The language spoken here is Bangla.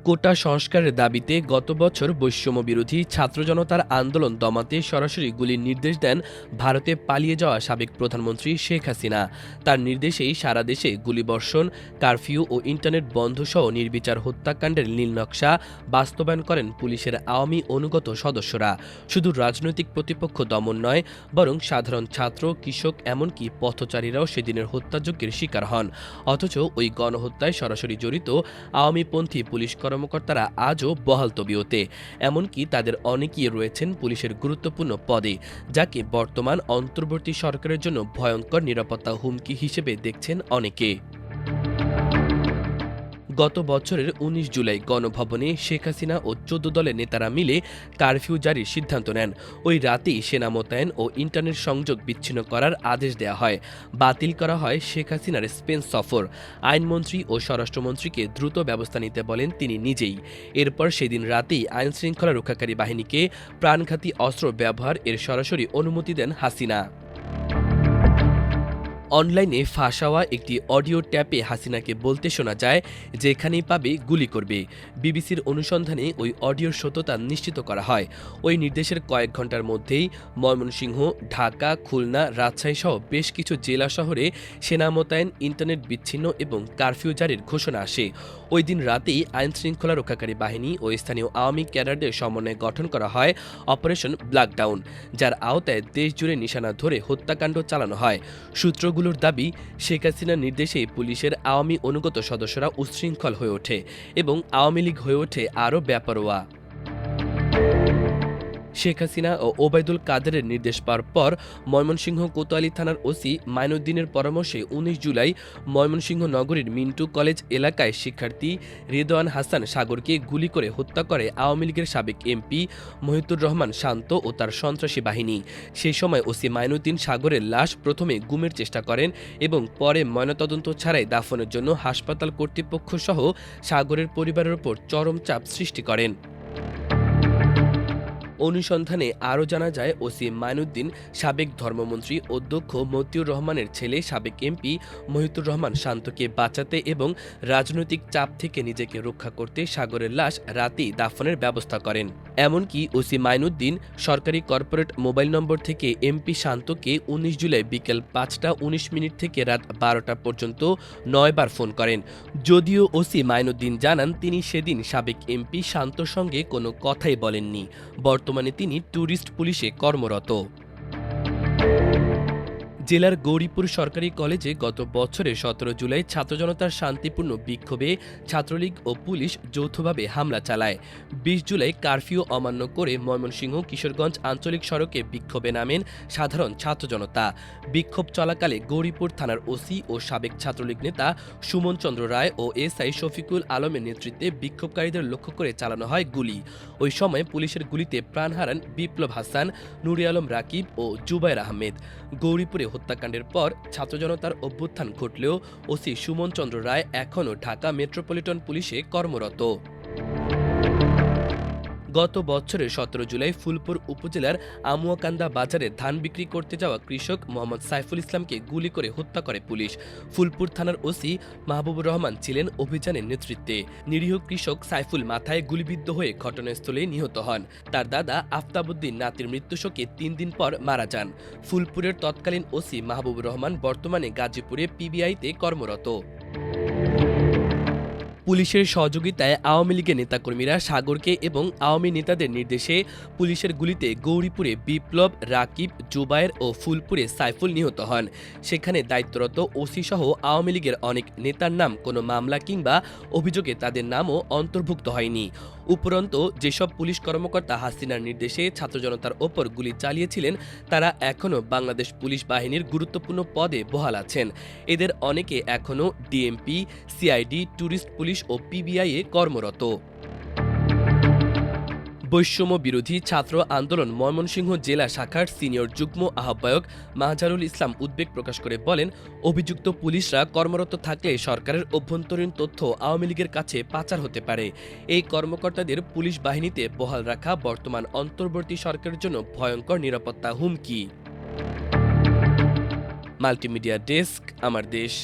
কোটা সংস্কারের দাবিতে গত বছর বৈষম্য বিরোধী ছাত্র জনতার আন্দোলন দমাতে সরাসরি গুলির নির্দেশ দেন ভারতে পালিয়ে যাওয়া সাবেক প্রধানমন্ত্রী শেখ হাসিনা। তার নির্দেশেই সারা দেশে গুলিবর্ষণ, কারফিউ ও ইন্টারনেট বন্ধসহ নির্বিচার হত্যাকাণ্ডের নীলনকশা বাস্তবায়ন করেন পুলিশের আওয়ামী অনুগত সদস্যরা। শুধু রাজনৈতিক প্রতিপক্ষ দমন নয়, বরং সাধারণ ছাত্র, কৃষক এমনকি পথচারীরাও সেদিনের হত্যাযজ্ঞের শিকার হন। অথচ ওই গণহত্যায় সরাসরি জড়িত আওয়ামীপন্থী পুলিশ কর্মকর্তারা আজও বহাল তবিয়তে। এমনকি তাদের অনেকেই রয়েছেন পুলিশের গুরুত্বপূর্ণ পদে, যাকে বর্তমান অন্তর্বর্তী সরকারের জন্য ভয়ঙ্কর নিরাপত্তা হুমকি হিসেবে দেখছেন অনেকে। গত বছরের ১৯ জুলাই গণভবনে শেখ হাসিনা ও ১৪ দলের নেতারা মিলে কারফিউ জারির সিদ্ধান্ত নেন। ওই রাতেই সেনা মোতায়েন ও ইন্টারনেট সংযোগ বিচ্ছিন্ন করার আদেশ দেওয়া হয়। বাতিল করা হয় শেখ হাসিনার স্পেন সফর। আইনমন্ত্রী ও স্বরাষ্ট্রমন্ত্রীকে দ্রুত ব্যবস্থা নিতে বলেন তিনি নিজেই। এরপর সেদিন রাতেই আইনশৃঙ্খলা রক্ষাকারী বাহিনীকে প্রাণঘাতী অস্ত্র ব্যবহার এর সরাসরি অনুমতি দেন হাসিনা। অনলাইনে ফাঁস হওয়া একটি অডিও ট্যাপে হাসিনাকে বলতে শোনা যায়, যেখানেই পাবে গুলি করবে। বিবিসির অনুসন্ধানে ওই অডিওর সত্যতা নিশ্চিত করা হয়। ওই নির্দেশের কয়েক ঘন্টার মধ্যেই ময়মনসিংহ, ঢাকা, খুলনা, রাজশাহী সহ বেশ কিছু জেলা শহরে সেনা মোতায়েন, ইন্টারনেট বিচ্ছিন্ন এবং কারফিউ জারির ঘোষণা আসে। ওই দিন রাতেই আইনশৃঙ্খলা রক্ষাকারী বাহিনী ও স্থানীয় আওয়ামী ক্যাডারদের সমন্বয়ে গঠন করা হয় অপারেশন ব্ল্যাকডাউন, যার আওতায় দেশজুড়ে নিশানা ধরে হত্যাকাণ্ড চালানো হয়। সূত্রগুলোর দাবি, শেখ হাসিনার নির্দেশেই পুলিশের আওয়ামী অনুগত সদস্যরা উচ্ছৃঙ্খল হয়ে ওঠে এবং আওয়ামী লীগ হয়ে ওঠে আরও বেপরোয়া। শেখ হাসিনা ও ওবায়দুল কাদেরের নির্দেশ পাওয়ার পর ময়মনসিংহ কোতোয়ালী থানার ওসি মাইনুদ্দিনের পরামর্শে ১৯ জুলাই ময়মনসিংহ নগরীর মিন্টু কলেজ এলাকায় শিক্ষার্থী রেদোয়ান হাসান সাগরকে গুলি করে হত্যা করে আওয়ামী লীগের সাবেক এমপি মহিতুর রহমান শান্ত ও তার সন্ত্রাসী বাহিনী। সেই সময় ওসি মাইনুদ্দিন সাগরের লাশ প্রথমে গুমের চেষ্টা করেন এবং পরে ময়নাতদন্ত ছাড়াই দাফনের জন্য হাসপাতাল কর্তৃপক্ষ সহ সাগরের পরিবারের ওপর চরম চাপ সৃষ্টি করেন। অনুসন্ধানে আরও জানা যায়, ওসি মাইনুদ্দিন সাবেক ধর্মমন্ত্রী অধ্যক্ষ মতিউর রহমানের ছেলে সাবেক এমপি মহিতুর রহমান শান্তকে বাঁচাতে এবং রাজনৈতিক চাপ থেকে নিজেকে রক্ষা করতে সাগরের লাশ রাতেই দাফনের ব্যবস্থা করেন। এমনকি ওসি মাইনুদ্দিন সরকারি কর্পোরেট মোবাইল নম্বর থেকে এমপি শান্তকে ১৯ জুলাই বিকেল ৫টা ১৯ থেকে রাত ১২টা পর্যন্ত ৯ বার ফোন করেন। যদিও ওসি মাইনুদ্দিন জানান তিনি সেদিন সাবেক এমপি শান্তর সঙ্গে কোনো কথাই বলেননি। বর্তমানে তিনি ট্যুরিস্ট পুলিশে কর্মরত। জেলার গৌরীপুর সরকারি কলেজে গত বছরের ১৭ জুলাই ছাত্র জনতার শান্তিপূর্ণ বিক্ষোভে ছাত্রলীগ ও পুলিশ যৌথভাবে হামলা চালায়। ২০ জুলাই কারফিউ অমান্য করে ময়মনসিংহ কিশোরগঞ্জ আঞ্চলিক সড়কে বিক্ষোভে নামেন সাধারণ ছাত্র জনতা। বিক্ষোভ চলাকালে গৌরীপুর থানার ওসি ও সাবেক ছাত্রলীগ নেতা সুমন চন্দ্র রায় ও এসআই শফিকুল আলমের নেতৃত্বে বিক্ষোভকারীদের লক্ষ্য করে চালানো হয় গুলি। ওই সময় পুলিশের গুলিতে প্রাণ হারান বিপ্লব হাসান, নুরে আলম রাকিব ও জুবায়ের আহমেদ। গৌরীপুরে হত্যাকাণ্ডের পর ছাত্র জনতার অভ্যুত্থান ঘটলেও ওসি সুমন চন্দ্র রায় এখনও ঢাকা মেট্রোপলিটন পুলিশে কর্মরত। গত বছরের ১৭ জুলাই ফুলপুর উপজেলার আমুয়াকান্দা বাজারে ধান বিক্রি করতে যাওয়া কৃষক মোহাম্মদ সাইফুল ইসলামকে গুলি করে হত্যা করে পুলিশ। ফুলপুর থানার ওসি মাহবুবুর রহমান ছিলেন অভিযানের নেতৃত্বে। নিরীহ কৃষক সাইফুল মাথায় গুলিবিদ্ধ হয়ে ঘটনাস্থলে নিহত হন। তার দাদা আফতাবউদ্দিন নাতির মৃত্যুশোকে ৩ দিন পর মারা যান। ফুলপুরের তৎকালীন ওসি মাহবুবুর রহমান বর্তমানে গাজীপুরে পিবিআইতে কর্মরত। পুলিশের সহযোগিতায় আওয়ামী লীগের নেতাকর্মীরা সাগরকে এবং আওয়ামী নেতাদের নির্দেশে পুলিশের গুলিতে গৌরীপুরে বিপ্লব, রাকিব, জুবায়ের ও ফুলপুরে সাইফুল নিহত হন। সেখানে দায়িত্বরত ওসি সহ আওয়ামী লীগের অনেক নেতার নাম কোনো মামলা কিংবা অভিযোগে তাদের নামও অন্তর্ভুক্ত হয়নি। উপরন্তু যেসব পুলিশ কর্মকর্তা হাসিনার নির্দেশে ছাত্র জনতার ওপর গুলি চালিয়েছিলেন, তারা এখনও বাংলাদেশ পুলিশ বাহিনীর গুরুত্বপূর্ণ পদে বহাল আছেন। এদের অনেকে এখনও ডিএমপি, সিআইডি, ট্যুরিস্ট পুলিশ ও পিবিআইয়ে কর্মরত। বৈষম্য বিরোধী ছাত্র আন্দোলন ময়মনসিংহ জেলা শাখার সিনিয়র যুগ্ম আহ্বায়ক মাহজারুল ইসলাম উদ্বেগ প্রকাশ করে বলেন, অভিযুক্ত পুলিশরা কর্মরত থাকলে সরকারের অভ্যন্তরীণ তথ্য আওয়ামী লীগের কাছে পাচার হতে পারে। এই কর্মকর্তাদের পুলিশ বাহিনীতে বহাল রাখা বর্তমান অন্তর্বর্তী সরকারের জন্য ভয়ঙ্কর নিরাপত্তা হুমকি। মাল্টিমিডিয়া ডেস্ক, আমার দেশ।